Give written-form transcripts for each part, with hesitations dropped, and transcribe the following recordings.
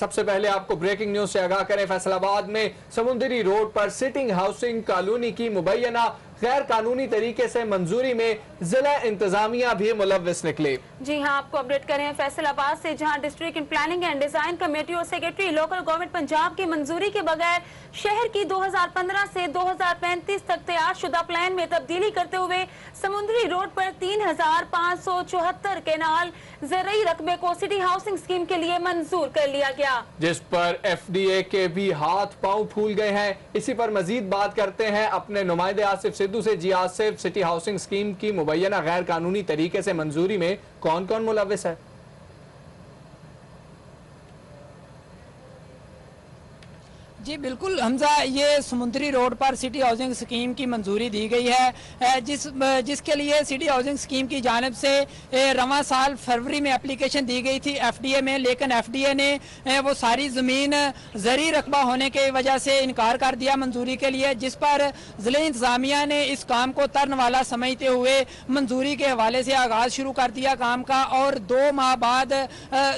सबसे पहले आपको ब्रेकिंग न्यूज से आगाह करें। फैसलाबाद में समुंदरी रोड पर सिटिंग हाउसिंग कॉलोनी की मुबैना गैर कानूनी तरीके से मंजूरी में जिला इंतजामिया भी मुलव्विस निकले। जी हां, आपको अपडेट करें फैसलाबाद से, जहां district in planning and design committee और सेक्रेटरी लोकल गवर्नमेंट पंजाब की मंजूरी के बगैर शहर की 2015 से 2035 तक तैयार शुदा प्लान में तब्दीली करते हुए समुद्री रोड पर 3574 केनाल ज़रूरी रकबे को सिटी हाउसिंग स्कीम के लिए मंजूर कर लिया गया, जिस पर FDA के भी हाथ पांव फूल गए हैं। इसी पर मजीद बात करते हैं अपने नुमाइंदे आसिफ सिद्धू से। जी आसिफ, सिटी हाउसिंग स्कीम की मुबैना गैर कानूनी तरीके से मंजूरी में कौन कौन मुलव्विस है? जी बिल्कुल हमजा, ये समुद्री रोड पर सिटी हाउसिंग स्कीम की मंजूरी दी गई है, जिसके लिए सिटी हाउसिंग स्कीम की जानिब से रवां साल फरवरी में एप्लीकेशन दी गई थी FDA में, लेकिन FDA ने वो सारी ज़मीन ज़रूरी रकबा होने की वजह से इनकार कर दिया मंजूरी के लिए, जिस पर ज़िला इंतज़ामिया ने इस काम को तरन वाला समझते हुए मंजूरी के हवाले से आगाज़ शुरू कर दिया काम का। और 2 माह बाद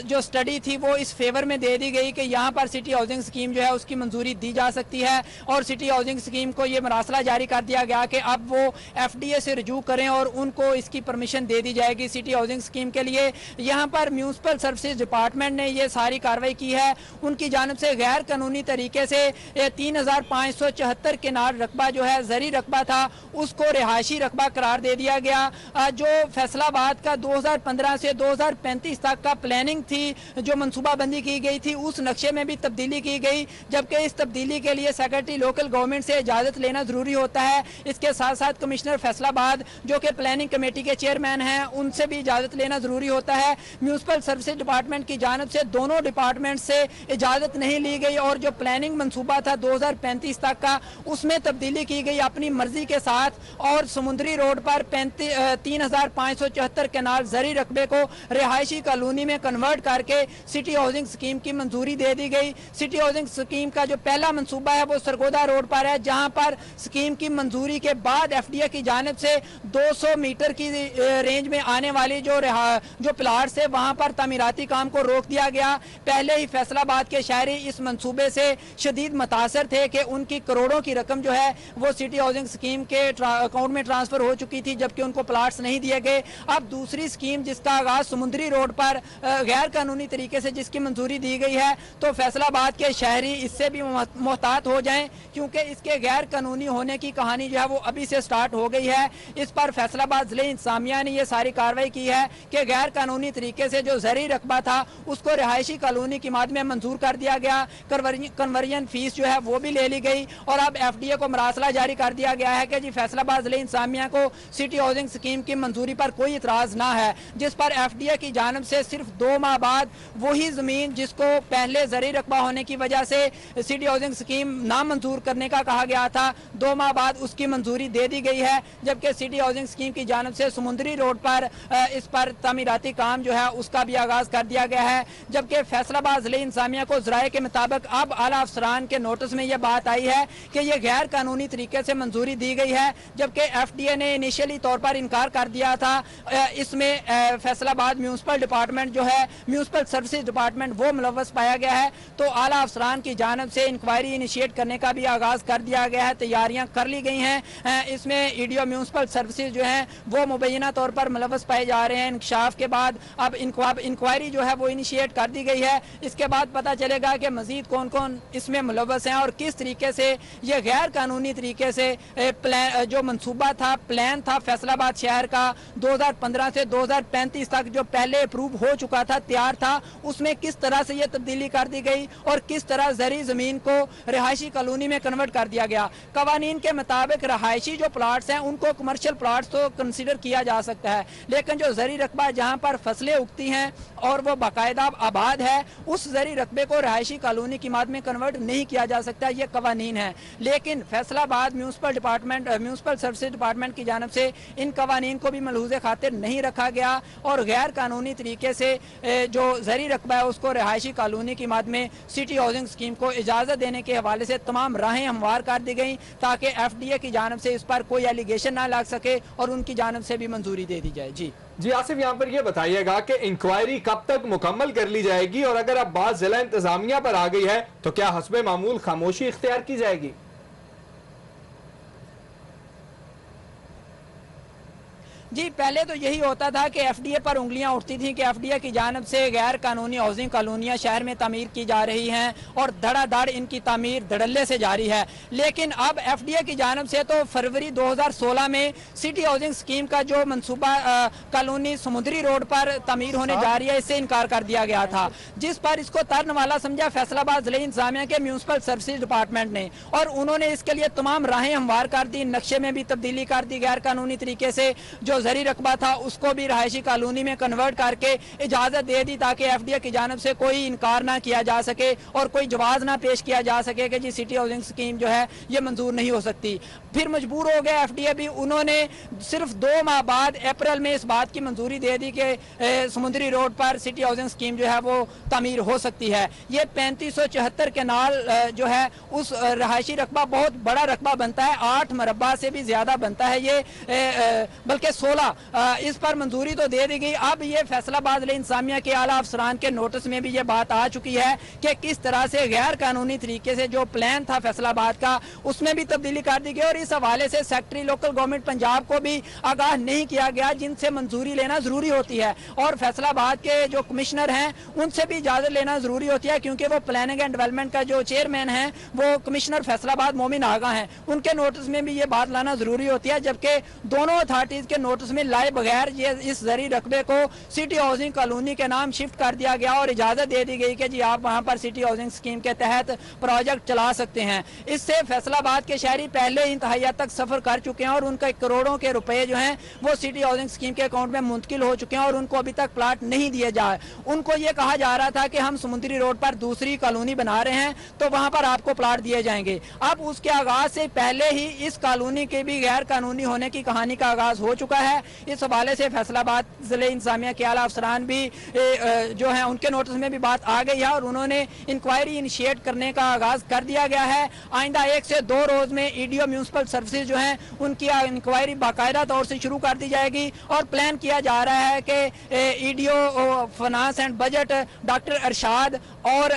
जो स्टडी थी वो इस फेवर में दे दी गई कि यहाँ पर सिटी हाउसिंग स्कीम जो है उसकी मंजूरी दी जा सकती है, और सिटी हाउसिंग स्कीम को ये मरासला जारी कर दिया गया कि अब वो FDA से रजू करें और उनको इसकी परमिशन दे दी जाएगी सिटी हाउसिंग स्कीम के लिए। यहाँ पर म्यूनसिपल सर्विसेज डिपार्टमेंट ने ये सारी कार्रवाई की है। उनकी जानिब से गैर कानूनी तरीके से 3574 केनाल रकबा जो है ज़रूरी रकबा था उसको रिहायशी रकबा करार दे दिया गया। जो फैसलाबाद का 2015 से 2035 तक का प्लानिंग थी, जो मनसूबाबंदी की गई थी, उस नक्शे में भी तब्दीली की गई, जबकि इस तब्दीली के लिए सेक्रेटरी लोकल गवर्नमेंट से इजाज़त लेना ज़रूरी होता है। इसके साथ साथ कमिश्नर फैसलाबाद जो कि प्लानिंग कमेटी के चेयरमैन हैं, उनसे भी इजाज़त लेना ज़रूरी होता है। म्यूनसिपल सर्विसेज डिपार्टमेंट की जानिब से दोनों डिपार्टमेंट से इजाज़त नहीं ली गई, और जो प्लानिंग मनसूबा था 2035 तक का, उसमें तब्दीली की गई अपनी मर्जी के साथ, और समुद्री रोड पर 3574 केनाल ज़रूरी रकबे को रिहायशी कॉलोनी में कन्वर्ट करके सिटी हाउसिंग स्कीम की मंजूरी दे दी गई। सिटी हाउसिंग स्कीम का जो पहला मंसूबा है वो सरगोदा रोड पर है, जहां पर स्कीम की मंजूरी के बाद FDA की जानिब से 200 मीटर की रेंज में आने वाली जो प्लाट्स है वहां पर तामीराती काम को रोक दिया गया। पहले ही फैसलाबाद के शहरी इस मंसूबे से शदीद मुतासर थे कि उनकी करोड़ों की रकम जो है वो सिटी हाउसिंग स्कीम के अकाउंट में ट्रांसफर हो चुकी थी, जबकि उनको प्लाट्स नहीं दिए गए। अब दूसरी स्कीम जिसका आगाज समुद्री रोड पर गैर कानूनी तरीके से जिसकी मंजूरी दी गई है, तो फैसलाबाद के शहरी इससे भी मोहतात हो जाएं, क्योंकि इसके गैर कानूनी होने की कहानी जो है वो अभी से स्टार्ट हो गई है। इस पर फैसलाबाद जिले इंतजामिया ने ये सारी कार्रवाई की है कि गैर कानूनी तरीके से जो ज़रूरी रकबा था उसको रिहायशी कॉलोनी की माद में मंजूर कर दिया गया। कन्वर्जन फीस जो है वो भी ले ली गई, और अब FDA को मरासला जारी कर दिया गया है कि जी फैसलाबाद जिले इंतजामिया को सिटी हाउसिंग स्कीम की मंजूरी पर कोई इतराज़ ना है, जिस पर FDA की जानिब से सिर्फ 2 माह बाद वही ज़मीन जिसको पहले ज़रूरी रकबा होने की वजह से सिटी हाउसिंग स्कीम ना मंजूर करने का कहा गया था, 2 माह बाद उसकी मंजूरी दे दी गई है। जबकि सिटी हाउसिंग स्कीम की जानिब से समुद्री रोड पर इस पर तामीराती काम जो है उसका भी आगाज कर दिया गया है। जबकि फैसलाबाद जिले इंतजामिया को ज़राए के मुताबिक अब आला अफसरान के नोटिस में यह बात आई है कि यह गैर कानूनी तरीके से मंजूरी दी गई है, जबकि FDA ने इनिशियली तौर पर इनकार कर दिया था। इसमें फैसलाबाद म्यूनसिपल डिपार्टमेंट जो है, म्यूनसिपल सर्विसेज डिपार्टमेंट, वो मुलव्वस पाया गया है। तो आला अफसरान की जानिब से इंक्वायरी इनिशिएट करने का भी आगाज कर दिया गया है, तैयारियां कर ली गई हैं। इसमें EDO म्यूनसिपल सर्विसेज जो हैं वो मुबैना तौर पर मुलव्वस पाए जा रहे हैं। इंकशाफ के बाद अब इंक्वायरी जो है वो इनिशिएट कर दी गई है। इसके बाद पता चलेगा कि मजीद कौन कौन इसमें मुलव्वस हैं और किस तरीके से ये गैर कानूनी तरीके से जो मनसूबा था, प्लान था फैसलाबाद शहर का 2015 से 2035 तक जो पहले अप्रूव हो चुका था, तैयार था, उसमें किस तरह से ये तब्दीली कर दी गई और किस तरह ज़रूरी ज़मीन को रिहायशी कॉलोनी में कन्वर्ट कर दिया गया। कवानीन के मुताबिक रिहायशी जो प्लाट्स हैं उनको कमर्शियल प्लाट्स तो कंसीडर किया जा सकता है, लेकिन जो ज़रूरी रकबा जहाँ पर फसलें उगती हैं और वो बाकायदा आबाद है, उस ज़रूरी रकबे को रिहायशी कॉलोनी की माद में कन्वर्ट नहीं किया जा सकता। ये कवानीन है, लेकिन फैसलाबाद म्यूनसिपल सर्विसेज डिपार्टमेंट की जानिब से इन कवानीन को भी मलहूज़े खातिर नहीं रखा गया और गैर कानूनी तरीके से जो ज़रूरी रकबा है उसको रिहायशी कॉलोनी की माद में सिटी हाउसिंग स्कीम को इजाज़त देने के हवाले से तमाम राहें हमवार कर दी गई, ताकि FDA की जानिब से इस पर कोई एलिगेशन ना लग सके और उनकी जानिब से भी मंजूरी दे दी जाए। जी। जी आसिफ, यहाँ पर यह बताइएगा कि इंक्वायरी कब तक मुकम्मल कर ली जाएगी, और अगर अब बात जिला इंतजामिया पर आ गई है तो क्या हस्बे मामूल खामोशी इख्तियार की जाएगी? जी, पहले तो यही होता था कि एफडीए पर उंगलियां उठती थी कि एफडीए की जानिब से गैर कानूनी हाउसिंग कॉलोनियां शहर में तामीर की जा रही हैं और धड़ाधड़ इनकी तामीर धड़ल्ले से जारी है। लेकिन अब एफडीए की जानिब से तो फरवरी 2016 में सिटी हाउसिंग स्कीम का जो मनसूबा कॉलोनी समुद्री रोड पर तामीर होने जा रही है, इससे इनकार कर दिया गया था, जिस पर इसको तर्न वाला समझा फैसलाबाद जिले इंतजामिया के म्यूनसिपल सर्विसेज डिपार्टमेंट ने, और उन्होंने इसके लिए तमाम राहें हमवार कर दी, नक्शे में भी तब्दीली कर दी, गैर कानूनी तरीके से जो जरी रकबा था उसको भी रहायशी कॉलोनी में कन्वर्ट करके इजाजत दे दी, ताकि एफडीए की जानिब से कोई इनकार ना किया जा सके और कोई जवाब ना पेश किया जा सके कि जी सिटी हाउसिंग स्कीम जो है ये मंजूर नहीं हो सकती। फिर मजबूर हो गया एफडीए भी, उन्होंने सिर्फ 2 माह बाद अप्रैल में इस बात की मंजूरी दे दी कि समुद्री रोड पर सिटी हाउसिंग स्कीम जो है वो तामीर हो सकती है। ये 3574 केनाल जो है उस रहायशी रकबा बहुत बड़ा रकबा बनता है, 8 मरबा से भी ज्यादा बनता है ये, बल्कि 16। इस पर मंजूरी तो दे दी गई। अब ये फैसलाबाद जिले इंतजामिया के आला अफसरान के नोटिस में भी ये बात आ चुकी है कि किस तरह से गैर कानूनी तरीके से जो प्लान था फैसलाबाद का उसमें भी तब्दीली कर दी गई, और इस हवाले से सेक्रेटरी लोकल गवर्नमेंट पंजाब को भी आगाह नहीं किया गया, जिनसे मंजूरी लेना जरूरी होती है, और फैसलाबाद के जो कमिश्नर हैं उनसे भी इजाजत लेना जरूरी होती है, क्योंकि वो प्लानिंग एंड डेवलपमेंट का जो चेयरमैन है वो कमिश्नर फैसलाबाद मोमिन आगा हैं, उनके नोटिस में भी ये बात लाना जरूरी होती है, जबकि दोनों अथॉरिटीज के नोटिस में लाए बगैर ये इस जरी रकबे को सिटी हाउसिंग कॉलोनी के नाम शिफ्ट कर दिया गया और इजाजत दे दी गई कि जी आप वहां पर सिटी हाउसिंग स्कीम के तहत प्रोजेक्ट चला सकते हैं। इससे फैसलाबाद के शहरी पहले इंतहाइया तक सफर कर चुके हैं और उनके करोड़ों के रुपए जो हैं वो सिटी हाउसिंग स्कीम के अकाउंट में मुंतकिल हो चुके हैं और उनको अभी तक प्लाट नहीं दिए जाए। उनको ये कहा जा रहा था कि हम समुद्री रोड पर दूसरी कॉलोनी बना रहे हैं तो वहां पर आपको प्लाट दिए जाएंगे। अब उसके आगाज से पहले ही इस कॉलोनी के भी गैर कानूनी होने की कहानी का आगाज हो चुका है। इस हवाले से फैसलाबाद जिले इंतजामिया के आला अफसरान भी जो है उनके नोटिस में भी बात आ गई है और उन्होंने इंक्वायरी इनिशिएट करने का आगाज कर दिया गया है। आइंदा 1 से 2 रोज में ईडीओ म्यूनसिपल सर्विसेज जो है उनकी इंक्वायरी बाकायदा तौर से शुरू कर दी जाएगी और प्लान किया जा रहा है कि EDO finance and budget doctor Arshad और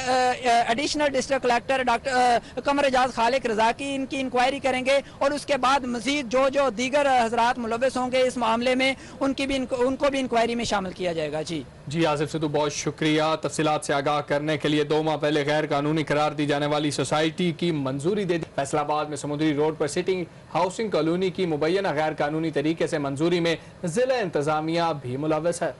एडिशनल डिस्ट्रिक्ट कलेक्टर डॉक्टर कमर एजाज खालिक रजा की इनकी इंक्वायरी करेंगे और उसके बाद मजीद जो दीगर हजरात मुलव्वस होंगे इस मामले में उनको भी इंक्वायरी में शामिल किया जाएगा। जी आसिफ सिद्धू, बहुत शुक्रिया तफसीलात से आगाह करने के लिए। 2 माह पहले गैर कानूनी करार दी जाने वाली सोसाइटी की मंजूरी दे दी। फैसलाबाद में समुद्री रोड पर सिटी हाउसिंग कॉलोनी की मुबैना गैर कानूनी तरीके से मंजूरी में जिला इंतजामिया भी मुलव्वस है।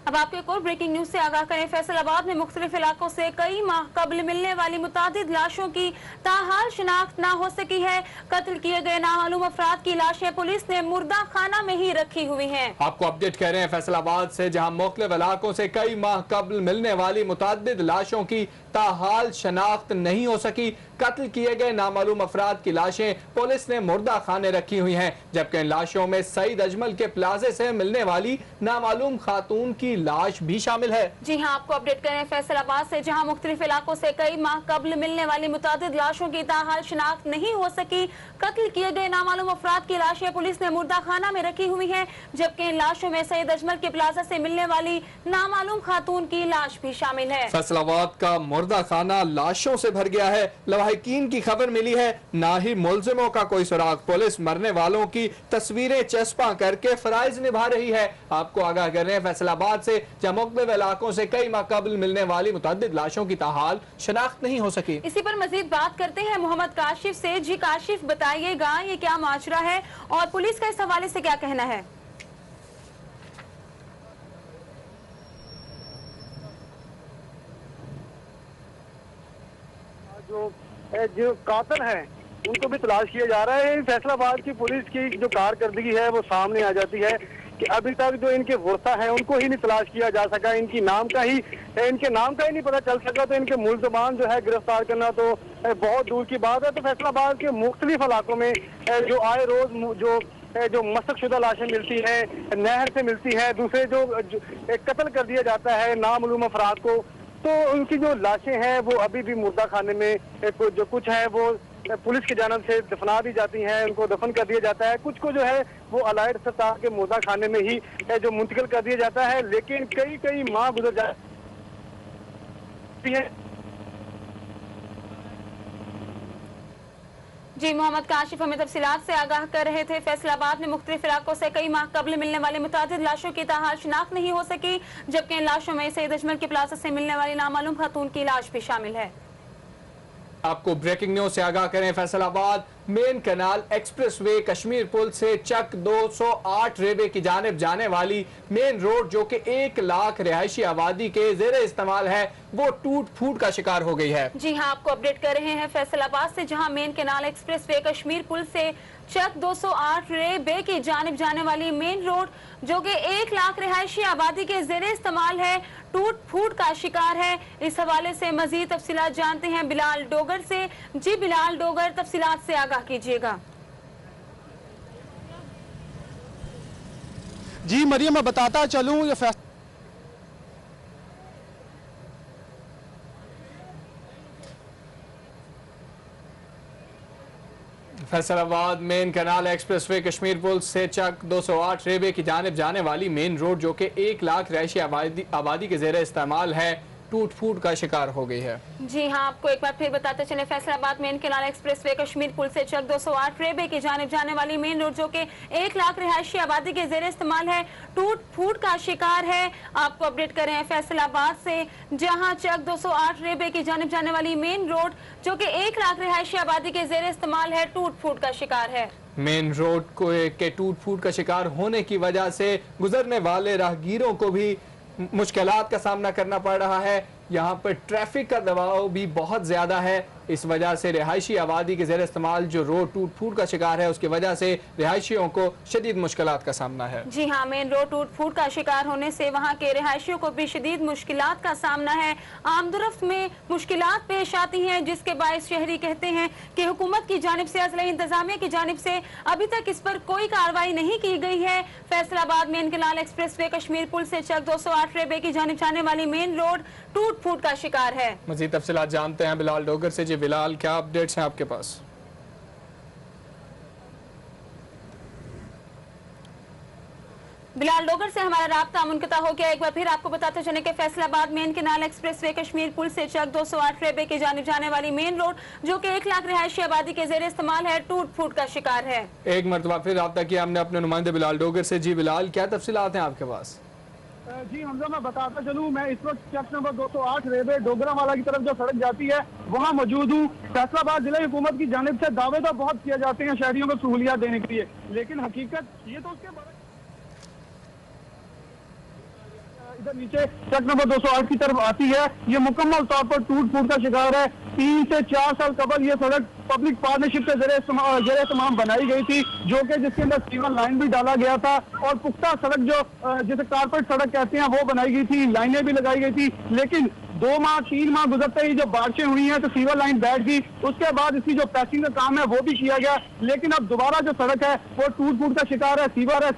अब आपको एक और ब्रेकिंग न्यूज से आगाह करें। फैसलाबाद में मुख्तलिफ इलाकों से कई माह कबल मिलने वाली मुतादिद लाशों की ताहाल शिनाख्त न हो सकी है। कत्ल किए गए नामालूम अफराद की लाशें पुलिस ने मुर्दा खाना में ही रखी हुई हैं। आपको अपडेट कह रहे हैं फैसलाबाद से, जहां मुख्तलिफ इलाकों से कई माह कबल मिलने वाली मुतादिद लाशों की ताहाल शनाख्त नहीं हो सकी। कत्ल किए गए नामालूम अफराद की लाशें पुलिस ने मुर्दा खाने रखी हुई हैं, जबकि इन लाशों में सईद अजमल के प्लाजे से मिलने वाली नामालूम खातून की लाश भी शामिल है। जी हाँ, आपको अपडेट करें फैसलाबाद से, जहां मुख्तलिफ इलाकों से कई माह कबल मिलने वाली मुतादिद लाशों की ताहाल शनाख्त नहीं हो सकी। कत्ल किए गए नामालूम अफराद की लाशें पुलिस ने मुर्दा खाना में रखी हुई है, जबकि इन लाशों में सईद अजमल के प्लाजा से मिलने वाली नामालूम खातून की लाश भी शामिल है। फैसलाबाद का मुर्दा खाना लाशों से भर गया है। लवाहिकीन की खबर मिली है, ना ही मुलजिमों का कोई सुराग। पुलिस मरने वालों की तस्वीरें चस्पा करके फराइज निभा रही है। आपको आगाह कर रहे हैं फैसलाबाद से, जहां मुख्तलिफ इलाकों से कई माह कबल मिलने वाली मुतअद्दिद लाशों की ताहाल शनाख्त नहीं हो सकी। इसी पर मजीद बात करते हैं मोहम्मद काशिफ से। जी काशिफ, बताइएगा ये क्या माजरा है और पुलिस का इस हवाले से क्या कहना है? जो कातिल है उनको भी तलाश किया जा रहा है। फैसलाबाद की पुलिस की जो कारकर्दगी है वो सामने आ जाती है कि अभी तक जो इनके वर्ता है उनको ही नहीं तलाश किया जा सका, इनके नाम का ही नहीं पता चल सका, तो इनके मुल्ज़मान जो है गिरफ्तार करना तो बहुत दूर की बात है। तो फैसलाबाद के मुख्तलिफ इलाकों में जो आए रोज जो मशक़शुदा लाशें मिलती है, नहर से मिलती है, दूसरे जो कत्ल कर दिया जाता है नामालूम अफराद को, तो उनकी जो लाशें हैं वो अभी भी मुर्दा खाने में जो कुछ है वो पुलिस की जानब से दफना दी जाती हैं, उनको दफन कर दिया जाता है। कुछ को जो है वो अलाइड अस्पताल के मुर्दा खाने में ही जो मुंतकिल कर दिया जाता है, लेकिन कई माह गुजर जाती है। जी, मोहम्मद काशिफ हमें तफसीलात से आगाह कर रहे थे। फैसलाबाद में मुख्तलिफ इलाकों से कई माह कबल मिलने वाली मुतादिद लाशों की ताहाल शिनाख्त नहीं हो सकी, जबकि इन लाशों में सईद अजमल की प्लाजा से मिलने वाली नामालूम खातून की लाश भी शामिल है। आपको ब्रेकिंग न्यूज से आगाह करें, फैसलाबाद मेन कनाल एक्सप्रेसवे कश्मीर पुल से चक 208 रेबे की जानिब जाने वाली मेन रोड जो कि 1 लाख रिहायशी आबादी के जेर इस्तेमाल है, वो टूट फूट का शिकार हो गई है। जी हाँ, आपको अपडेट कर रहे हैं फैसलाबाद से, जहां मेन कनाल एक्सप्रेसवे कश्मीर पुल से चक 208 रेबे की जानिब जाने वाली मेन रोड जो कि 1 लाख रिहायशी आबादी के जेर इस्तेमाल है, टूट फूट का शिकार है। इस हवाले से मजीद तफसीलात जानते हैं बिलाल डोगर से। जी बिलाल डोगर, तफसीलात से आगाह कीजिएगा। जी मरियम, मैं बताता चलूं, ये फैसलाबाद मेन कनाल एक्सप्रेसवे कश्मीर पुल से चक 208 रेबे की जानिब जाने वाली मेन रोड जो कि 1 लाख रिहायशी आबादी के जेर इस्तेमाल है, टूट फूट का शिकार हो गई है। जी हाँ, आपको एक बार फिर बताते चले, फैसलाबाद मेन कनाल एक्सप्रेसवे कश्मीर पुल से चक 208 रेबे की जानिब जाने वाली मेन रोड जो कि 1 लाख रिहायशी आबादी के जेर इस्तेमाल है, टूट फूट का शिकार है। आपको अपडेट कर रहे हैं फैसलाबाद से, जहां चक 208 रेबे की जानिब जाने वाली मेन रोड जो कि 1 लाख रिहायशी आबादी के जेर इस्तेमाल है, टूट फूट का शिकार है। मेन रोड को के टूट फूट का शिकार होने की वजह से गुजरने वाले राहगीरों को भी मुश्किलात का सामना करना पड़ रहा है। यहाँ पर ट्रैफिक का दबाव भी बहुत ज्यादा है, इस वजह से रिहायशी आबादी के ज़ेर इस्तेमाल जो रोड टूट फूट का शिकार है, उसकी वजह से रिहायशियों को शदीद मुश्किलात का सामना है। जी हाँ, मेन रोड टूट फूट का शिकार होने से वहाँ के रिहायशियों को भी शदीद मुश्किलात का सामना है। आमदरफ्त में मुश्किलात पेश आती हैं, जिसके बायस शहरी कहते हैं कि हुकूमत की जानिब से, अज़ला इंतजामिया की जानिब से अभी तक इस पर कोई कार्रवाई नहीं की गई है। फैसलाबाद मेन कनाल एक्सप्रेसवे कश्मीर पुल से चक 208 रेबे की जानिब जाने वाली मेन रोड टूट फूट का शिकार है। मज़ीद तफसीलात जानते हैं बिलाल डोगर से। जी बिलाल, क्या अपडेट्स हैं आपके पास? बिलाल डोगर से हमारा राब्ता मुनक़ता हो गया। एक बार फिर आपको बताते चले कि फैसलाबाद मेन कनाल एक्सप्रेसवे कश्मीर पुल से चक 208 रेबे की जानिब जाने वाली मेन रोड जो कि 1 लाख रिहायशी आबादी के जेर इस्तेमाल है, टूट फूट का शिकार है। एक मरतबा फिर राब्ता किया हमने अपने नुमाइंदे बिलाल डोगर से। जी बिलाल, क्या तफसीलात हैं आपके पास? जी हमजा, मैं बताता चलूँ, मैं इस वक्त चक नंबर 208 रेबे डोगरावाला की तरफ जो सड़क जाती है वहाँ मौजूद हूँ। फैसलाबाद जिला हुकूमत की जानिब से दावे तो बहुत किए जाते हैं शहरियों को सहूलियात देने के लिए, लेकिन हकीकत ये तो उसके बारे इधर नीचे चक नंबर 208 की तरफ आती है, ये मुकम्मल तौर पर टूट फूट का शिकार है। 3 से 4 साल कबल ये सड़क पब्लिक पार्टनरशिप से जेर तमाम बनाई गई थी, जो कि जिसके अंदर सीवर लाइन भी डाला गया था और पुख्ता सड़क जो जिसे कारपेट सड़क कहते हैं वो बनाई गई थी, लाइनें भी लगाई गई थी। लेकिन 2 माह 3 माह गुजरते ही जब बारिशें हुई हैं तो सीवर लाइन बैठ गई, उसके बाद इसकी जो पैचिंग का काम है वो भी किया गया, लेकिन अब दोबारा जो सड़क है वो टूट फूट का शिकार है।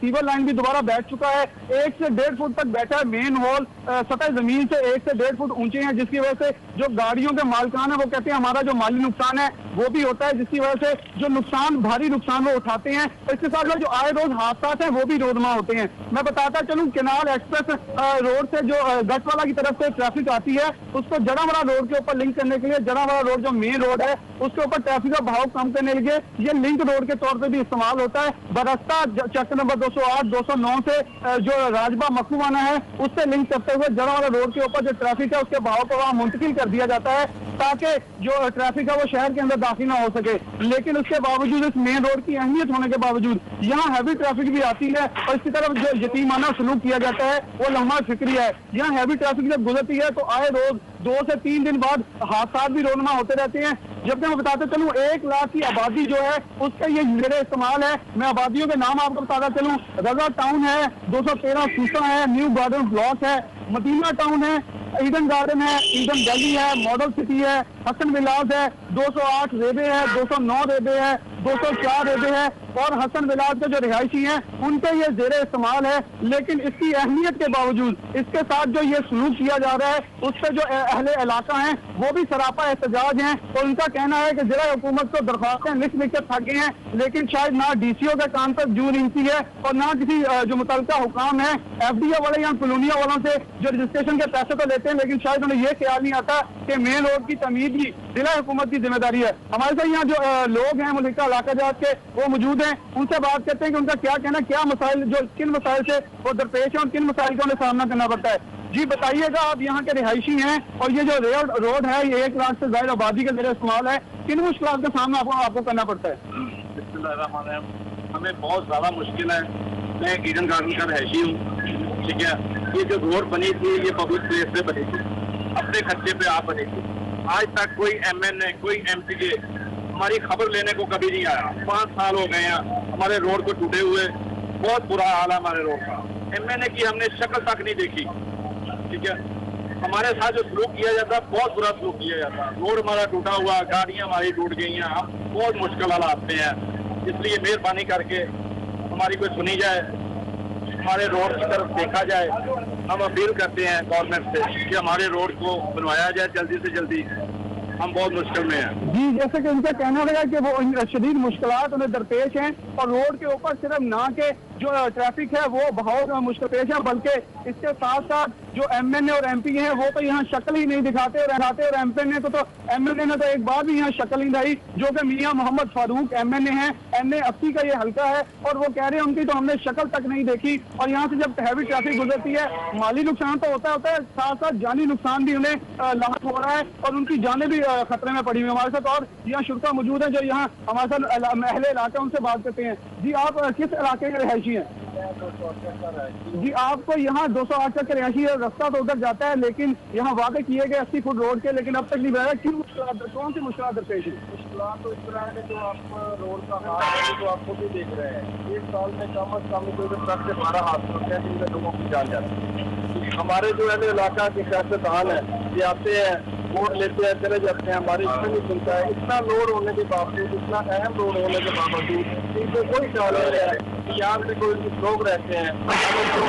सीवर लाइन भी दोबारा बैठ चुका है, 1 से 1.5 फुट तक बैठा है। मेन होल सतह जमीन से 1 से 1.5 फुट ऊंचे हैं, जिसकी वजह से जो गाड़ियों के मालिकान है वो कहते हैं हमारा जो माली नुकसान है वो भी होता है, जिसकी वजह से जो नुकसान भारी नुकसान वो उठाते हैं। इसके साथ जो आए रोज हादसा है वो भी रोजमा होते हैं। मैं बताता चलूँ, केनाल एक्सप्रेस रोड से जो गटवाला की तरफ से ट्रैफिक आती है उसको जड़ावाला रोड के ऊपर लिंक करने के लिए, जड़ावाला रोड जो मेन रोड है उसके ऊपर ट्रैफिक का भाव कम करने के लिए ये लिंक रोड के तौर पे भी इस्तेमाल होता है। बरस्ता चक नंबर 208 209 से जो राजबा मखलूवाना है उससे लिंक करते हुए जड़ावाला रोड के ऊपर जो ट्रैफिक है उसके भाव को वहाँ मुंतकिल कर दिया जाता है, ताकि जो ट्रैफिक है वो शहर के अंदर दाखिल ना हो सके। लेकिन उसके बावजूद, इस मेन रोड की अहमियत होने के बावजूद यहाँ हैवी ट्रैफिक भी आती है और इसकी तरफ जो यतीमाना सलूक किया जाता है वो लम्हा फिक्री है। यहाँ हैवी ट्रैफिक जब गुजरती है तो आए रोज 2 से 3 दिन बाद हादसा भी रोजमा होते रहते हैं। जबकि मैं बताते चलूँ 1 लाख की आबादी जो है उसका ये जेर इस्तेमाल है। मैं आबादियों के नाम आपको बताता चलूँ, रजा टाउन है, 213 सूसा है, न्यू गार्डन ब्लॉक है, मदीना टाउन है, ईडन गार्डन है, ईडन वैली है, मॉडल सिटी है, हसन विलास है, 208 रेबे है, 209 रेबे है, 204 रेबे है। और हसन विलास के जो रिहायशी हैं उनके ये जेर इस्तेमाल है। लेकिन इसकी अहमियत के बावजूद इसके साथ जो ये सलूक किया जा रहा है उससे जो अहले इलाका हैं वो भी सरापा एहतजाज हैं। और उनका कहना है कि जिला हुकूमत को दरख्वास्तें लिख के थक गए हैं, लेकिन शायद ना DCO के कान पर जू रेंगती है और ना किसी जो मुतल्लिका हुकाम है FDO वाले या कॉलोनिया वालों से जो रजिस्ट्रेशन के पैसे तो लेते हैं, लेकिन शायद उन्हें यह ख्याल नहीं आता कि मेन रोड की तमीर भी जिला हुकूमत की जिम्मेदारी है। हमारे साथ यहाँ जो लोग हैं मुल्का इलाका जात के वो मौजूद हैं, उनसे बात करते हैं कि उनका क्या कहना, क्या मसाइल जो किन मसाइल से वो दरपेश है और किन मसाइल का उन्हें सामना करना पड़ता है। जी बताइएगा, आप यहाँ के रिहायशी हैं और ये जो रोड है ये 1 लाख से ज्यादा आबादी के जरिए इस्तेमाल है, किन मुश्किल का सामना आपको करना पड़ता है? हमें बहुत ज्यादा मुश्किल है। मैं ईडन गार्डन का रहायशी हूँ, ठीक है। ये जो रोड बनी थी ये पब्लिक प्लेस पे बनी थी, अपने खर्चे पे आप बनी थी। आज तक कोई MNA कोई MPA हमारी खबर लेने को कभी नहीं आया। 5 साल हो गए हैं हमारे रोड को टूटे हुए, बहुत बुरा हाल है हमारे रोड का। MNA की हमने शक्ल तक नहीं देखी, ठीक है। हमारे साथ जो सलूक किया जाता है बहुत बुरा सलूक किया जाता है। रोड हमारा टूटा हुआ, गाड़ियां हमारी टूट गई हैं, हम बहुत मुश्किल हालात में हैं। इसलिए मेहरबानी करके हमारी कोई सुनी जाए, हमारे रोड की तरफ देखा जाए। हम अपील करते हैं गवर्नमेंट से कि हमारे रोड को बनवाया जाए जल्दी से जल्दी, हम बहुत मुश्किल में हैं। जी, जैसे कि उनका कहना है कि वो शदीद मुश्किलात उन्हें दरपेश हैं और रोड के ऊपर सिर्फ ना के जो ट्रैफिक है वो बहुत मुश्किल पेश है, बल्कि इसके साथ साथ जो MNA और MP हैं वो तो यहाँ शक्ल ही नहीं दिखाते और MNA तो MNA ने तो एक बार भी यहाँ शक्ल नहीं दिखाई, जो कि मियाँ मोहम्मद फारूक MNA हैं। NA 80 का ये हल्का है और वो कह रहे हैं उनकी तो हमने शक्ल तक नहीं देखी। और यहाँ से जब हैवी ट्रैफिक गुजरती है माली नुकसान तो होता है, साथ साथ जानी नुकसान भी उन्हें लाहक हो रहा है और उनकी जानें भी खतरे में पड़ी हुई। हमारे साथ और यहाँ शुरा मौजूद है जो यहाँ हमारे साथ अहले इलाका उनसे बात करते हैं। जी, आप किस इलाके के रिहायशी हैं? जी, आपको यहाँ 208 तक के रिहायशी रास्ता तो उधर जाता है, लेकिन यहाँ वादे किए गए 80 फुट रोड के, लेकिन अब तक नहीं बनाया। किन मुश्किलात, कौन सी मुश्किलात दरपेश है? मुश्किलात तो इस तरह है जो आप रोड का हाल है जो आपको भी देख रहे हैं। 1 साल में कम से कम 10 से 12 हादसे होते हैं जिनमें लोगों की जान जाती है। हमारे जो है इलाका के सियासतदान है ये आते हैं, वोट लेते हैं, चले जाते हैं, हमारी इसमें नहीं सुनता है। इतना लोड होने के बावजूद, इतना अहम रोड होने के बावजूद इनको कोई ख्याल नहीं रहा है कि यहाँ पे कोई लोग रहते हैं,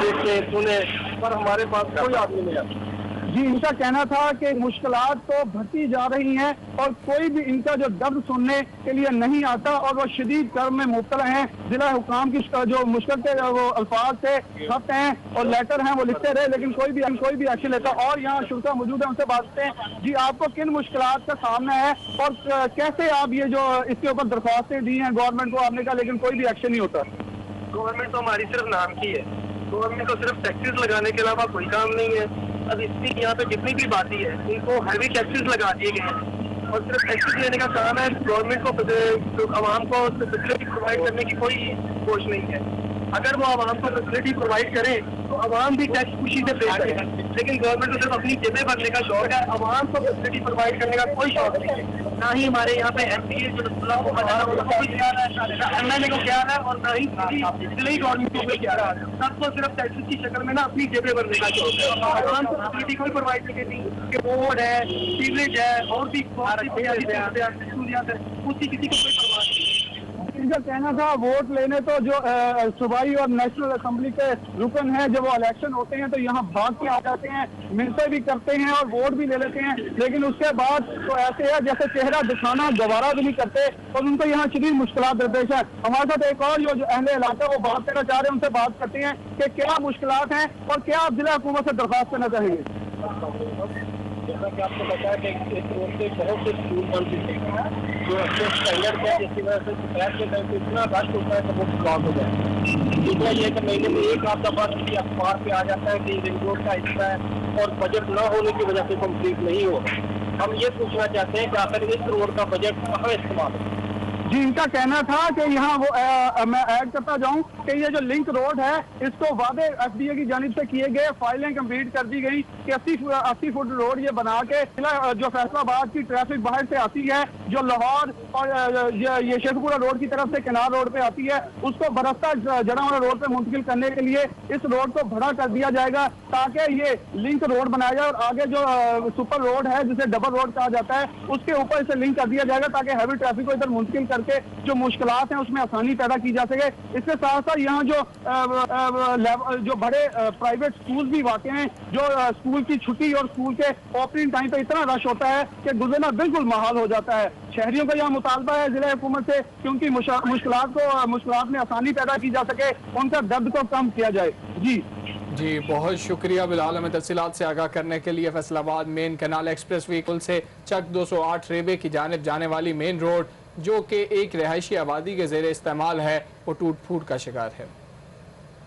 देखते सुने, पर हमारे पास कोई आदमी नहीं आता। जी, इनका कहना था कि मुश्किलात तो बढ़ती जा रही हैं और कोई भी इनका जो दर्द सुनने के लिए नहीं आता और वो शदीद कर्म में मुब्तला हैं। जिला हुकाम की जो मुश्किल के वो अल्फाज थे, खत हैं और लेटर हैं वो लिखते रहे, लेकिन कोई भी एक्शन लेता। और यहाँ शुरा मौजूद है, उनसे बात करते हैं। जी, आपको किन मुश्किलात का सामना है और कैसे आप ये जो इसके ऊपर दरख्वास्तें दी हैं गवर्नमेंट को आपने कहा, लेकिन कोई भी एक्शन नहीं होता? गवर्नमेंट तो हमारी सिर्फ नाम की है। गवर्नमेंट को सिर्फ टैक्सेस लगाने के अलावा कोई काम नहीं है। अब इसकी यहाँ पे जितनी भी बाती है इनको हैवी टैक्सेस लगा दिए गए हैं और सिर्फ टैक्सेस लेने का काम है। गवर्नमेंट को आवाम को फैसिलिटी प्रोवाइड करने की कोई कोशिश नहीं है। अगर वो आवाम को फैसिलिटी प्रोवाइड करे तो आवाम भी टैक्स खुशी से पे करे, लेकिन गवर्नमेंट को सिर्फ अपनी जेबें भरने का शौक है, आवाम को फैसिलिटी प्रोवाइड करने का कोई शौक नहीं है। ना ही हमारे यहाँ पे MPA जो को बनाना उनको भी ख्याल है, ना MNA को ख्याल है और ना ही जिले गवर्नमेंट को भी ख्याल है। सबको सिर्फ टैक्सेस की शक्ल में ना अपनी जेबें भरने का शौक है। आवाम को फैसिलिटी कोई प्रोवाइड नहीं करती कि रोड है, सीवरेज है और भी सहूलियात है, उसकी किसी को कोई परवाह नहीं। इनका कहना था वोट लेने तो जो सूबाई और नेशनल असेंबली के रुकन हैं, जब वो इलेक्शन होते हैं तो यहाँ भाग के आ जाते हैं, मिलते भी करते हैं और वोट भी ले लेते हैं, लेकिन उसके बाद तो ऐसे है जैसे चेहरा दिखाना दोबारा भी नहीं करते और उनको यहाँ शदीद मुश्किलात दरपेश है। हमारे साथ एक और जो अहले इलाका वो बात करना चाह रहे हैं, उनसे बात करते हैं कि क्या मुश्किलात हैं और क्या आप जिला हुकूमत से दरख्वास्त करना चाहेंगे? जैसा कि आपको पता है कि इस रोड से बहुत से स्कूल बन चुके हैं जो अच्छे स्टैंडर्ड है, जिसकी वजह से शिकायत के टाइम पे इतना रश होता है कि वो ब्लॉक हो जाए। दूसरा ये कि महीने में एक आपका बात किसी अखबार पे आ जाता है कि रिंग रोड का हिस्सा है और बजट न होने की वजह से कम्प्लीट नहीं हो। हम ये पूछना चाहते हैं कि आखिर इस रोड का बजट कहाँ इस्तेमाल हो? जी, इनका कहना था कि यहाँ वो मैं ऐड करता जाऊँ कि ये जो लिंक रोड है इसको वादे FDA की जानिब से किए गए, फाइलें कंप्लीट कर दी गई कि 80 फुट रोड ये बना के जो फैसलाबाद की ट्रैफिक बाहर से आती है, जो लाहौर और ये शेखपुरा रोड की तरफ से किनार रोड पे आती है, उसको बरसता जड़ावाला रोड पे मुंतकिल करने के लिए इस रोड को बड़ा कर दिया जाएगा ताकि ये लिंक रोड बनाया जाए और आगे जो सुपर रोड है जिसे डबल रोड कहा जाता है उसके ऊपर इसे लिंक कर दिया जाएगा ताकि हैवी ट्रैफिक को इधर मुंतकिल करके जो मुश्किलात हैं उसमें आसानी पैदा की जा सके। इसके साथ साथ यहाँ जो बड़े प्राइवेट स्कूल भी वाक़ हैं, जो स्कूल की छुट्टी और स्कूल के ओपनिंग टाइम पे इतना रश होता है कि गुजरना बिल्कुल महाल हो जाता है। शहरियों का यह मुतालबा है जिला हुकूमत से क्योंकि मुश्किलात में आसानी पैदा की जा सके, उनका दर्द को कम किया जाए। जी बहुत शुक्रिया बिलाल हमें तफसीलात से आगाह करने के लिए। Faisalabad main canal express vehicle से चक 208 रेबे की जानिब जाने वाली मेन रोड जो कि एक रिहायशी आबादी के ज़ेरे इस्तेमाल है वो टूट फूट का शिकार है।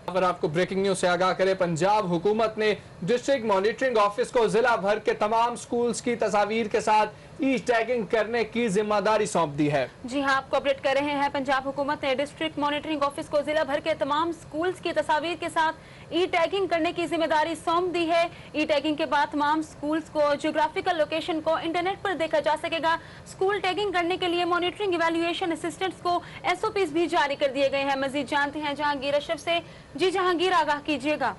पर आपको ब्रेकिंग न्यूज से आगाह करें, पंजाब हुकूमत ने डिस्ट्रिक्ट मॉनिटरिंग ऑफिस को जिला भर के तमाम स्कूल्स की तस्वीर के साथ ई टैगिंग करने की जिम्मेदारी सौंप दी है। जी हाँ, आपको अपडेट कर रहे हैं। पंजाब हुकूमत ने डिस्ट्रिक्ट मॉनिटरिंग ऑफिस को जिला भर के तमाम स्कूल्स की तस्वीर के साथ ई टैगिंग करने की जिम्मेदारी सौंप दी है। ई टैगिंग के बाद तमाम स्कूल्स को जियोग्राफिकल लोकेशन को इंटरनेट पर देखा जा सकेगा। स्कूल टैगिंग करने के लिए मॉनिटरिंग इवैल्यूएशन असिस्टेंट्स को SOPs भी जारी कर दिए गए हैं। मजीद जानते हैं जहांगीर अशरफ से। जी जहांगीर, आगाह कीजिएगा।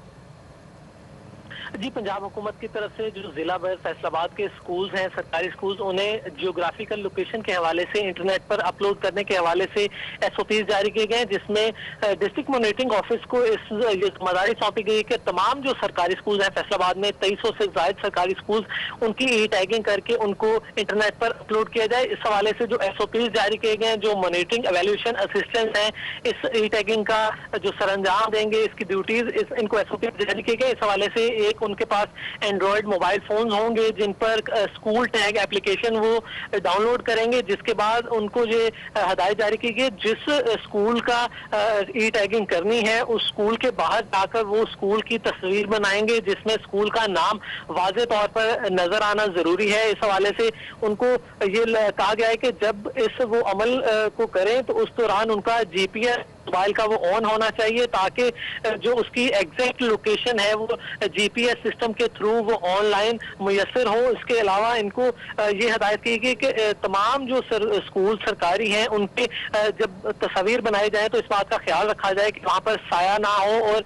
जी, पंजाब हुकूमत की तरफ से जो जिला भर फैसलाबाद के स्कूल्स हैं, सरकारी स्कूल्स, उन्हें जियोग्राफिकल लोकेशन के हवाले से इंटरनेट पर अपलोड करने के हवाले से SOPs जारी किए गए हैं, जिसमें डिस्ट्रिक्ट मॉनिटरिंग ऑफिस को ये जिम्मेदारी सौंपी गई है कि तमाम जो सरकारी स्कूल हैं फैसलाबाद में 2300 से ज्यादा सरकारी स्कूल, उनकी ई टैगिंग करके उनको इंटरनेट पर अपलोड किया जाए। इस हवाले से जो SOPs जारी किए गए हैं, जो मॉनिटरिंग एवेल्यूएशन असिस्टेंट हैं इस ई टैगिंग का जो सरंजाम देंगे, इसकी ड्यूटीज इनको SOPs जारी किए गए। इस हवाले से एक उनके पास एंड्रॉयड मोबाइल फोन होंगे जिन पर स्कूल टैग एप्लीकेशन वो डाउनलोड करेंगे, जिसके बाद उनको ये हदायत जारी की गई जिस स्कूल का ई टैगिंग करनी है उस स्कूल के बाहर जाकर वो स्कूल की तस्वीर बनाएंगे जिसमें स्कूल का नाम वाज़े तौर पर नजर आना जरूरी है। इस हवाले से उनको ये कहा गया है कि जब इस वो अमल को करें तो उस दौरान उनका GPS मोबाइल का वो ऑन होना चाहिए ताकि जो उसकी एग्जैक्ट लोकेशन है वो GPS सिस्टम के थ्रू वो ऑनलाइन मुयसर हो। इसके अलावा इनको ये हदायत की गई कि तमाम जो स्कूल सरकारी हैं उनके जब तस्वीर बनाई जाए तो इस बात का ख्याल रखा जाए कि वहाँ पर साया ना हो और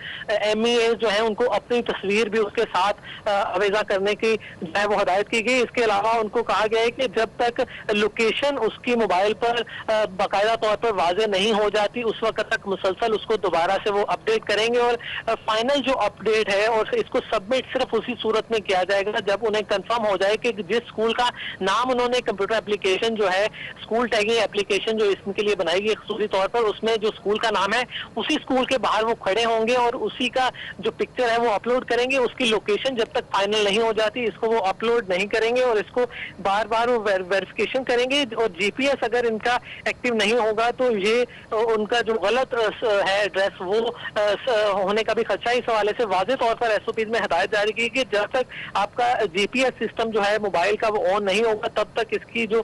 MEA जो है उनको अपनी तस्वीर भी उसके साथ अवेजा करने की जो है वो हदायत की गई। इसके अलावा उनको कहा गया है कि जब तक लोकेशन उसकी मोबाइल पर बाकायदा तौर पर वाज़े नहीं हो जाती उस वक्त तक मुसलसल उसको दोबारा से वो अपडेट करेंगे और फाइनल जो अपडेट है और इसको सबमिट सिर्फ उसी सूरत में किया जाएगा जब उन्हें कंफर्म हो जाए कि जिस स्कूल का नाम उन्होंने कंप्यूटर एप्लीकेशन जो है स्कूल टैगिंग एप्लीकेशन जो इसके लिए बनाई गई खसूसी तौर पर, उसमें जो स्कूल का नाम है उसी स्कूल के बाहर वो खड़े होंगे और उसी का जो पिक्चर है वो अपलोड करेंगे। उसकी लोकेशन जब तक फाइनल नहीं हो जाती इसको वो अपलोड नहीं करेंगे और इसको बार बार वो वेरिफिकेशन करेंगे और GPS अगर इनका एक्टिव नहीं होगा तो ये उनका जो गलत है एड्रेस वो होने का भी खर्चा। इस हवाले से वाज़े तौर पर SOPs में हदायत जारी की कि जब तक आपका GPS सिस्टम जो है मोबाइल का वो ऑन नहीं होगा तब तक इसकी जो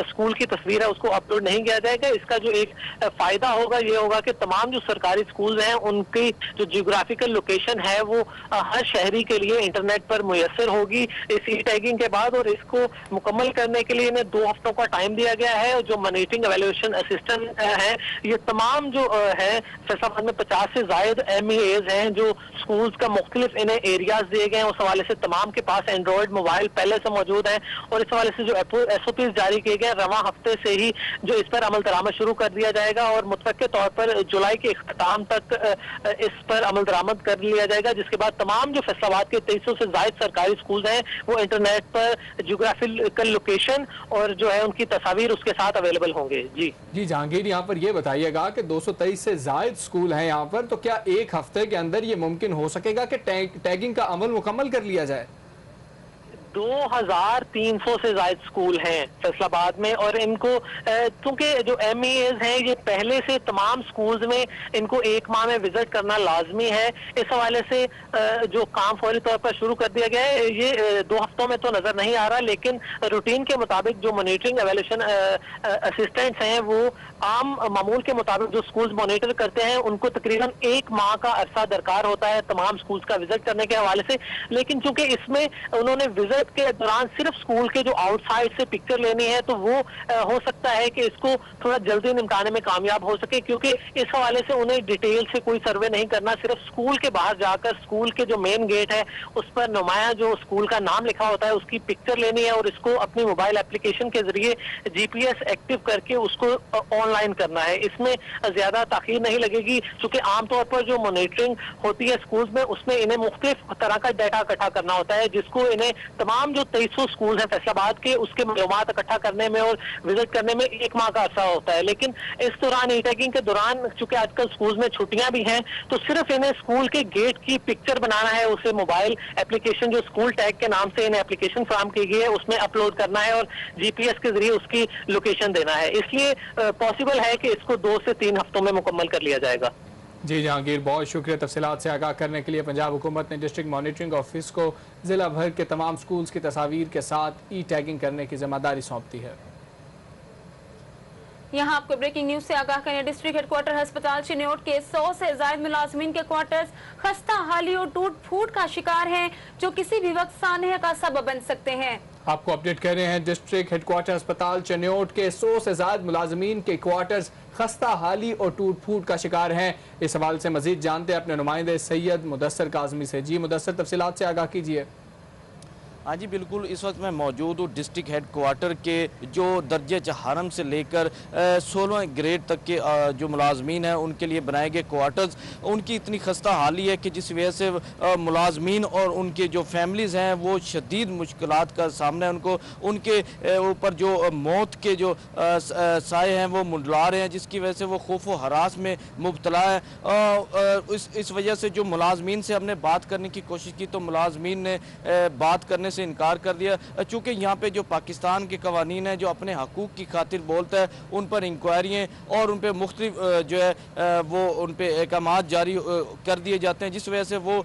स्कूल की तस्वीर है उसको अपलोड नहीं किया जाएगा। इसका जो एक फायदा होगा ये होगा कि तमाम जो सरकारी स्कूल हैं उनकी जो जियोग्राफिकल लोकेशन है वो हर शहरी के लिए इंटरनेट पर मुयसर होगी इस ई टैगिंग के बाद और इसको मुकम्मल करने के लिए इन्हें 2 हफ्तों का टाइम दिया गया है। और जो मॉनिटरिंग एवेल्यूएशन असिस्टेंट है ये तमाम जो है फैसलाबाद में 50 से ज्यादा MEAs हैं जो स्कूल्स का मुख्तलिफ इन्हें एरियाज दिए गए हैं। उस हवाले से तमाम के पास एंड्रॉयड मोबाइल पहले से मौजूद है और इस हवाले से जो SOPs जारी किए गए रवां हफ्ते से ही जो इस पर अमल दरामद शुरू कर दिया जाएगा और मुतवक्के तौर पर जुलाई के इख्तिताम तक इस पर अमल दरामद कर लिया जाएगा, जिसके बाद तमाम जो फैसलाबाद के 2300 से ज्यादा सरकारी स्कूल हैं वो इंटरनेट पर जियोग्राफिकल लोकेशन और जो है उनकी तस्वीर उसके साथ अवेलेबल होंगे। जी जहांगीर, यहाँ पर यह बताइएगा कि 223 से ज्यादा स्कूल हैं यहाँ पर, तो क्या एक हफ्ते के अंदर ये मुमकिन हो सकेगा कि टैगिंग का अमल मुकम्मल कर लिया जाए? 2300 से ज्यादा स्कूल हैं फैसलाबाद में और इनको क्योंकि जो MEAs हैं ये पहले से तमाम स्कूल्स में इनको 1 माह में विजिट करना लाजमी है। इस हवाले से जो काम फौरी तौर पर शुरू कर दिया गया है ये 2 हफ्तों में तो नजर नहीं आ रहा, लेकिन रूटीन के मुताबिक जो मॉनिटरिंग एवेल्यूएशन असिस्टेंट्स हैं वो आम मामूल के मुताबिक जो स्कूल्स मॉनिटर करते हैं उनको तकरीबन 1 माह का अरसा दरकार होता है तमाम स्कूल्स का विजिट करने के हवाले से। लेकिन चूंकि इसमें उन्होंने विजिट विजिट के दौरान सिर्फ स्कूल के जो आउटसाइड से पिक्चर लेनी है तो वो हो सकता है कि इसको थोड़ा जल्दी निपटाने में कामयाब हो सके, क्योंकि इस हवाले से उन्हें डिटेल से कोई सर्वे नहीं करना, सिर्फ स्कूल के बाहर जाकर स्कूल के जो मेन गेट है उस पर नुमाया जो स्कूल का नाम लिखा होता है उसकी पिक्चर लेनी है और इसको अपनी मोबाइल एप्लीकेशन के जरिए GPS एक्टिव करके उसको ऑनलाइन करना है। इसमें ज्यादा ताखीर नहीं लगेगी, क्योंकि आमतौर पर जो मॉनिटरिंग होती है स्कूल में उसमें इन्हें मुख्तलिफ तरह का डाटा इकट्ठा करना होता है, जिसको इन्हें तमाम जो 2300 स्कूल हैं फैसलाबाद के उसके मालूमात इकट्ठा करने में और विजिट करने में 1 माह का अर्सा होता है। लेकिन इस दौरान ई टैगिंग के दौरान चूंकि आजकल स्कूल में छुट्टियां भी हैं तो सिर्फ इन्हें स्कूल के गेट की पिक्चर बनाना है, उसे मोबाइल एप्लीकेशन जो स्कूल टैग के नाम से इन्हें एप्लीकेशन फराहम की गई है उसमें अपलोड करना है और GPS के जरिए उसकी लोकेशन देना है। इसलिए पॉसिबल है कि इसको 2 से 3 हफ्तों में मुकम्मल कर लिया जाएगा। जी जहांगीर, बहुत शुक्रिया तफसीलात से आगाह करने के लिए। पंजाब हुकूमत ने डिस्ट्रिक्ट मॉनिटरिंग ऑफिस को जिला भर के तमाम स्कूल्स की तस्वीर के साथ ई टैगिंग करने की जिम्मेदारी सौंप दी है। यहाँ आपको ब्रेकिंग न्यूज से आगाह करें। डिस्ट्रिक्ट हेडक्वार्टर अस्पताल चिन्योट के 100 से ज्यादा मुलाजमीन के क्वार्टर्स खस्ता हाली और टूट फूट का शिकार हैं, जो किसी भी वक्त सानहे का सबब बन सकते हैं। आपको अपडेट कर रहे हैं, डिस्ट्रिक्ट हेडक्वार्टर अस्पताल चिन्योट के 100 से ज्यादा मुलाजमीन के क्वार्टर्स खस्ता हाली और टूट फूट का शिकार हैं। इस हवाले से मजीद जानते हैं अपने नुमाइंदे सैयद मुदस्सर काजमी से। जी मुदस्सर, तफसीलात से आगाह कीजिए। हाँ जी बिल्कुल, इस वक्त मैं मौजूद हूँ डिस्ट्रिक्ट हेडक्वार्टर के जो दर्जे चहारम से लेकर 16 ग्रेड तक के जो मुलाजमीन हैं उनके लिए बनाए गए क्वार्टर्स, उनकी इतनी खस्ता हाली है कि जिस वजह से मुलाजमीन और उनके जो फैमिलीज़ हैं वो शदीद मुश्किलात का सामना है उनको। उनके ऊपर जो मौत के जो साए हैं वो मुंडला रहे हैं, जिसकी वजह से वो खौफ व हरास में मुब्तला है। इस वजह से जो मुलाजमीन से हमने बात करने की कोशिश की तो मुलाजमीन ने बात करने से इनकार कर दिया, चूँकि यहाँ पे जो पाकिस्तान के कवानीन है जो अपने हकूक़ की खातिर बोलता है उन पर इंक्वायरियाँ और उन पर मुख्तलिफ जो है वो उन पर अहकामात जारी कर दिए जाते हैं, जिस वजह से वो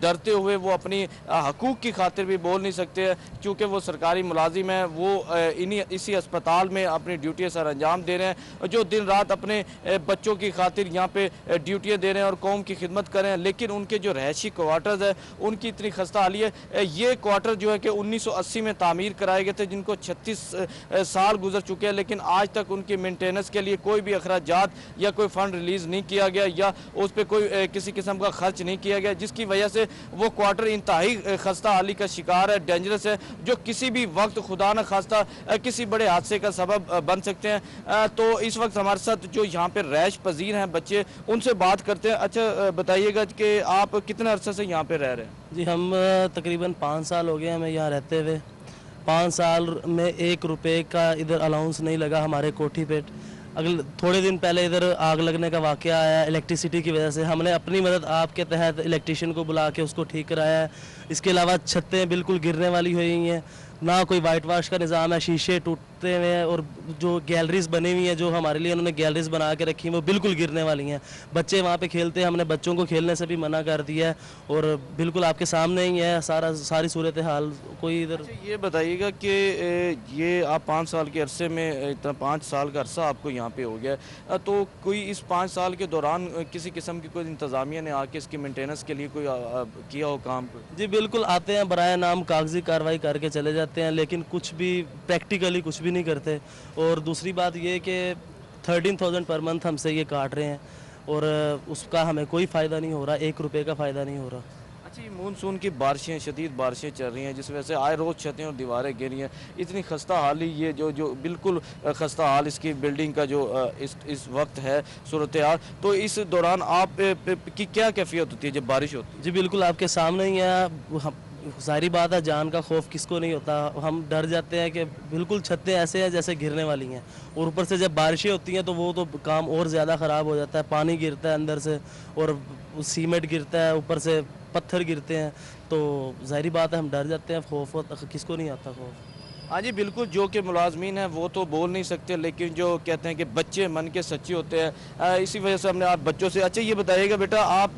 डरते हुए वो अपनी हकूक़ की खातिर भी बोल नहीं सकते हैं। चूँकि वो सरकारी मुलाजिम हैं, वो इसी अस्पताल में अपनी ड्यूटी सर अंजाम दे रहे हैं, जो दिन रात अपने बच्चों की खातिर यहाँ पे ड्यूटियाँ दे रहे हैं और कौम की खिदमत कर रहे हैं। लेकिन उनके जो रहायशी क्वार्टर्स है उनकी इतनी खस्ता हाली है। ये क्वार्टर जो है कि 1980 में तामीर कराए गए थे, जिनको 36 साल गुजर चुके हैं, लेकिन आज तक उनकी मेंटेनेंस के लिए कोई भी अखराजात या कोई फंड रिलीज नहीं किया गया या उस पर कोई किसी किस्म का खर्च नहीं किया गया, जिसकी वजह से वो क्वार्टर इंतहाई खस्ता हाली का शिकार है, डेंजरस है, जो किसी भी वक्त खुदा न खास्ता किसी बड़े हादसे का सबब बन सकते हैं। तो इस वक्त हमारे साथ जो यहाँ पे रैश पजीर हैं बच्चे, उनसे बात करते हैं। अच्छा बताइएगा कि आप कितने अरसे से यहाँ पे रह रहे हैं? जी हम तकरीबन 5 साल हो गए हमें यहाँ रहते हुए। 5 साल में 1 रुपये का इधर अलाउंस नहीं लगा हमारे कोठी पे। अगले थोड़े दिन पहले इधर आग लगने का वाक़या आया इलेक्ट्रिसिटी की वजह से। हमने अपनी मदद आपके तहत इलेक्ट्रिशियन को बुला के उसको ठीक कराया है। इसके अलावा छतें बिल्कुल गिरने वाली हुई हैं, ना कोई वाइट वाश का निज़ाम है, शीशे टूटते हुए हैं और जो गैलरीज बनी हुई हैं जो हमारे लिए उन्होंने गैलरीज बना के रखी हैं वो बिल्कुल गिरने वाली हैं। बच्चे वहाँ पे खेलते हैं, हमने बच्चों को खेलने से भी मना कर दिया है और बिल्कुल आपके सामने ही है सारी सूरत हाल। कोई इधर ये बताइएगा कि ये आप 5 साल के अरसे में इतना 5 साल का अरसा आपको यहाँ पे हो गया, तो कोई इस 5 साल के दौरान किसी किस्म की कोई इंतज़ामिया ने आके इसकी मेंटेनेंस के लिए कोई किया हो काम? जी बिल्कुल आते हैं, बराए नाम कागजी कार्रवाई करके चले जाते हैं, लेकिन कुछ भी प्रैक्टिकली कुछ भी नहीं करते। और दूसरी बात ये कि 13,000 पर मंथ हमसे ये काट रहे हैं और उसका हमें कोई फ़ायदा नहीं हो रहा, 1 रुपये का फ़ायदा नहीं हो रहा। अच्छा, ये मानसून की बारिशें, शदीद बारिशें चल रही हैं, जिस वजह से आए रोज़ छतें और दीवारें गिर रही हैं, इतनी खस्ता हाली ये जो बिल्कुल खस्ता हाल इसकी बिल्डिंग का जो इस वक्त है सूरत हाल, तो इस दौरान आप की क्या कैफियत होती है जब बारिश होती है? जी बिल्कुल आपके सामने ही है, सारी बात है, जान का खौफ किसको नहीं होता। हम डर जाते हैं कि बिल्कुल छतें ऐसे हैं जैसे गिरने वाली हैं और ऊपर से जब बारिशें होती हैं तो वो तो काम और ज़्यादा ख़राब हो जाता है। पानी गिरता है अंदर से और सीमेंट गिरता है, ऊपर से पत्थर गिरते हैं, तो ज़ाहिरी बात है हम डर जाते हैं। खौफ किसको नहीं आता खौफ। हाँ जी बिल्कुल, जो कि मुलाजमीन हैं वो तो बोल नहीं सकते, लेकिन जो कहते हैं कि बच्चे मन के सच्चे होते हैं, इसी वजह से हमने आप बच्चों से। अच्छा ये बताइएगा बेटा, आप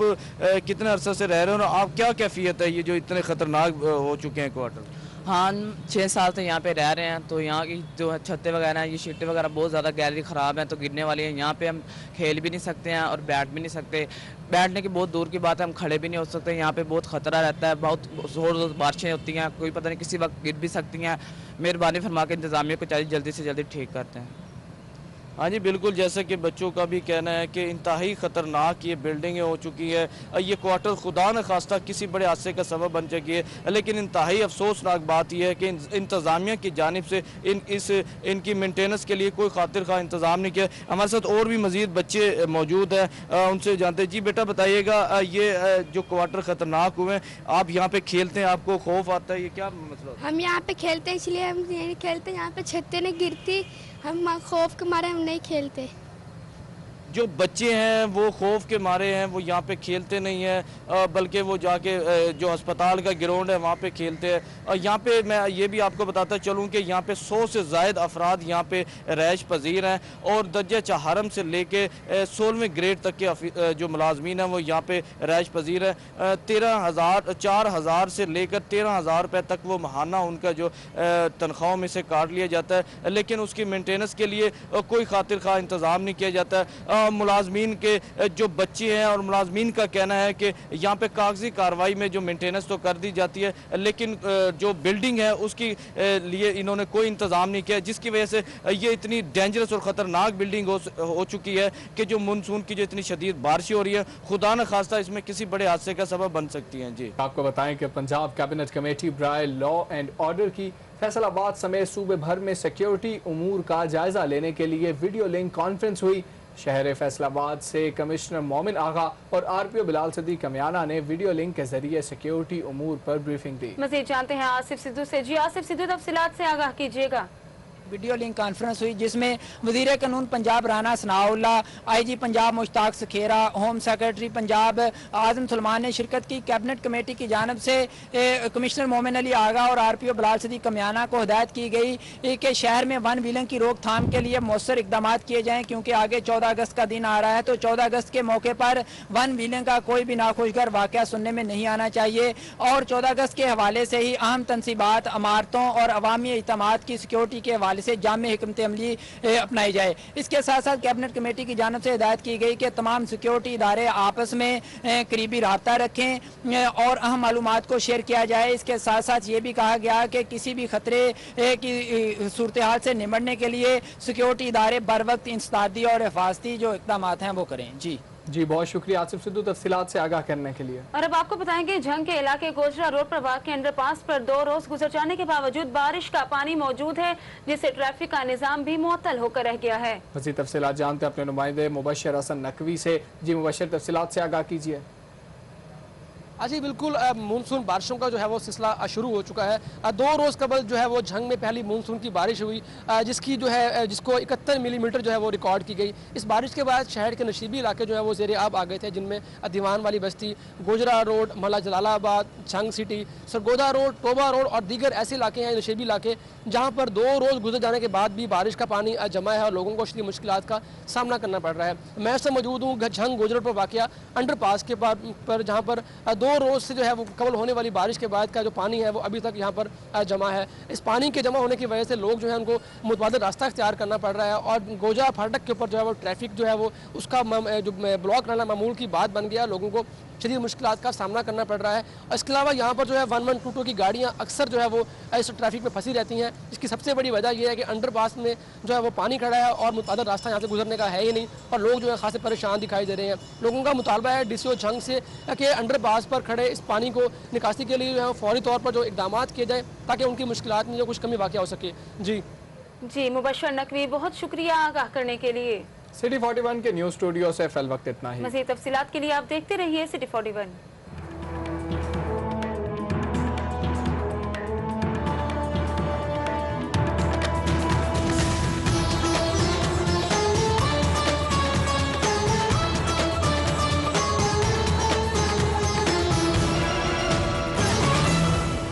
कितने अरसे से रह रहे हो और आप क्या कैफियत है ये जो इतने ख़तरनाक हो चुके हैं क्वार्टर? हाँ, 6 साल से यहाँ पे रह रहे हैं, तो यहाँ की जो छतें वगैरह हैं, ये शीटें वगैरह बहुत ज़्यादा गैलरी ख़राब हैं, तो गिरने वाली हैं। यहाँ पे हम खेल भी नहीं सकते हैं और बैठ भी नहीं सकते। बैठने की बहुत दूर की बात है, हम खड़े भी नहीं हो सकते। यहाँ पे बहुत ख़तरा रहता है, बहुत ज़ोर बारिशें होती हैं, कोई पता नहीं किसी वक्त गिर भी सकती हैं। मेहरबानी फरमा के इंतज़ामिया को चाहिए जल्दी से जल्दी ठीक करते हैं। हाँ जी बिल्कुल, जैसे कि बच्चों का भी कहना है कि इंतहाई ख़तरनाक ये बिल्डिंगें हो चुकी है। ये क्वार्टर खुदा न खास्ता किसी बड़े हादसे का सबब बन चुकी है, लेकिन इंतहाई अफसोसनाक बात यह है कि इंतज़ामिया की जानिब से इनकी मेंटेनेंस के लिए कोई खातिर खा इंतज़ाम नहीं किया। हमारे साथ और भी मज़ीद बच्चे मौजूद हैं, उनसे जानते हैं। जी बेटा बताइएगा, ये जो क्वार्टर ख़तरनाक हुए हैं, आप यहाँ पर खेलते हैं, आपको खौफ आता है, ये क्या मतलब? हम यहाँ पे खेलते हैं, इसलिए हम नहीं खेलते। यहाँ पे छतें नहीं गिरती, हम खौफ के मारे हम नहीं खेलते। जो बच्चे हैं वो खौफ के मारे हैं, वो यहाँ पे खेलते नहीं हैं, बल्कि वो जाके जो अस्पताल का ग्राउंड है वहाँ पे खेलते हैं। और यहाँ पे मैं ये भी आपको बताता चलूँ कि यहाँ पे 100 से ज़ायद अफराद यहाँ पे रैश पजीर हैं और दर्जा चहारम से लेके 16वें ग्रेड तक के जो मुलाजमीन हैं वो यहाँ पे रैश पजीर हैं। 4,000 से लेकर 13,000 रुपये तक वो माहाना उनका जो तनख्वाहों में से काट लिया जाता है, लेकिन उसकी मेंटेनेंस के लिए कोई खातिर खा इंतज़ाम नहीं किया जाता है। मुलाजमीन के जो बच्चे हैं और मुलाजमीन का कहना है कि यहाँ पे कागजी कार्रवाई में जो मेंटेनेंस तो कर दी जाती है, लेकिन जो बिल्डिंग है उसकी लिए इन्होंने कोई इंतज़ाम नहीं किया, जिसकी वजह से ये इतनी डेंजरस और ख़तरनाक बिल्डिंग हो चुकी है कि जो मानसून की जो इतनी शदीद बारिशें हो रही है, खुदा न खास्ता इसमें किसी बड़े हादसे का सबब बन सकती हैं। जी आपको बताएं कि पंजाब कैबिनेट कमेटी बराए लॉ एंड ऑर्डर की फैसलाबाद समेत सूबे भर में सिक्योरिटी उमूर का जायजा लेने के लिए वीडियो लिंक कॉन्फ्रेंस हुई। शहर फैसलाबाद से कमिश्नर मोमिन आगा और RPO बिलाल सदी कमियाना ने वीडियो लिंक के जरिए सिक्योरिटी उमूर पर ब्रीफिंग दी। मज़ीद जानते हैं आसिफ सिद्धू से। जी आसिफ सिद्धू, तफसीलात से आगाह कीजिएगा। वीडियो लिंक कॉन्फ्रेंस हुई जिसमें वज़ीर कानून Punjab Rana Sanaullah, IG Punjab Mushtaq Sukhera, home secretary Punjab Azam Salman ने शिरकत की। कैबिनेट कमेटी की जानब से कमिश्नर मोमिन अली आगा और RPO बिलाल सदी कमियाना को हिदायत की गई कि शहर में वन व्हीलिंग की रोकथाम के लिए मौसर इकदाम किए जाएँ, क्योंकि आगे 14 अगस्त का दिन आ रहा है, तो 14 अगस्त के मौके पर वन व्हीलिंग का कोई भी नाखुशगर वाक़या सुनने में नहीं आना चाहिए और 14 अगस्त के हवाले से ही अहम तनसीबात, अमारतों और अवामी इज्तिमात की सिक्योरिटी के हवाले से जामे हिकमत अमली अपनाई जाए। इसके साथ साथ कैबिनेट कमेटी की जानब से हिदायत की गई कि तमाम सिक्योरिटी इदारे आपस में करीबी रब्ता रखें और अहम मालूमात को शेयर किया जाए। इसके साथ साथ ये भी कहा गया कि किसी भी खतरे की सूरत हाल से निपटने के लिए सिक्योरिटी इदारे बर वक्त इंसदादी और हिफाजती जो इक़दाम हैं वो करें। जी बहुत शुक्रिया आसिफ सिद्धू तफसीलात से आगाह करने के लिए। और अब आपको बताएंगे झंग के इलाके गोजरा रोड पर वाक़ अंडरपास पर 2 रोज गुजर जाने के बावजूद बारिश का पानी मौजूद है, जिससे ट्रैफिक का निजाम भी मुअत्तल होकर रह गया है। मज़ीद तफसीलात जानते हैं अपने नुमाइंदे मुबशर हसन नकवी से। जी मुबशर, तफसीलात से आगाह कीजिए। जी बिल्कुल, मानसून बारिशों का जो है वो सिलसिला शुरू हो चुका है। 2 रोज़ कबल जो है वो झंग में पहली मानसून की बारिश हुई, जिसको 71 मिलीमीटर जो है वो रिकॉर्ड की गई। इस बारिश के बाद शहर के नशीबी इलाके जो है वो ज़ेरे आब आ गए थे, जिनमें दीवान वाली बस्ती, गोजरा रोड, मल्ला Jalalabad, Jhang city, Sargodha road, Toba road और दीगर ऐसे इलाके हैं नशीबी इलाके जहाँ पर 2 रोज़ गुजर जाने के बाद भी बारिश का पानी जमा है और लोगों को शदीद मुश्किलात का सामना करना पड़ रहा है। मैं इससे मौजूद हूँ झंग गोजरा पर वाक़या अंडरपास के पर जहाँ पर 2 रोज़ से जो है वो कबल होने वाली बारिश के बाद का जो पानी है वो अभी तक यहाँ पर जमा है। इस पानी के जमा होने की वजह से लोग जो है उनको मुतबादिल रास्ता इख्तियार करना पड़ रहा है और गोजा फाटक के ऊपर जो है वो ट्रैफिक जो है वो उसका जो ब्लॉक रहना मामूल की बात बन गया। लोगों को शदीद मुश्किलात का सामना करना पड़ रहा है। और इसके अलावा यहाँ पर जो है 1122 की गाड़ियाँ अक्सर जो है वो इस ट्रैफिक में फंसी रहती हैं। इसकी सबसे बड़ी वजह यह है कि अंडरपास में जो है वो पानी खड़ा है और मुतबादिल रास्ता यहाँ से गुजरने का है ही नहीं और लोग जो है खासे परेशान दिखाई दे रहे हैं। लोगों का मुतालबा है DCO झंग से कि अंडरपास पर खड़े इस पानी को निकासी के लिए जो है फौरी तौर पर जो इक़दाम किए जाएँ ताकि उनकी मुश्किलात में जो कुछ कमी वाक़या हो सके। जी मुबशर नकवी, बहुत शुक्रिया आगाह करने के लिए। सिटी 41 के न्यूज़ स्टूडियो से फिल वक्त इतना ही। मज़ीद तफसीलात के लिए आप देखते रहिए सिटी 41।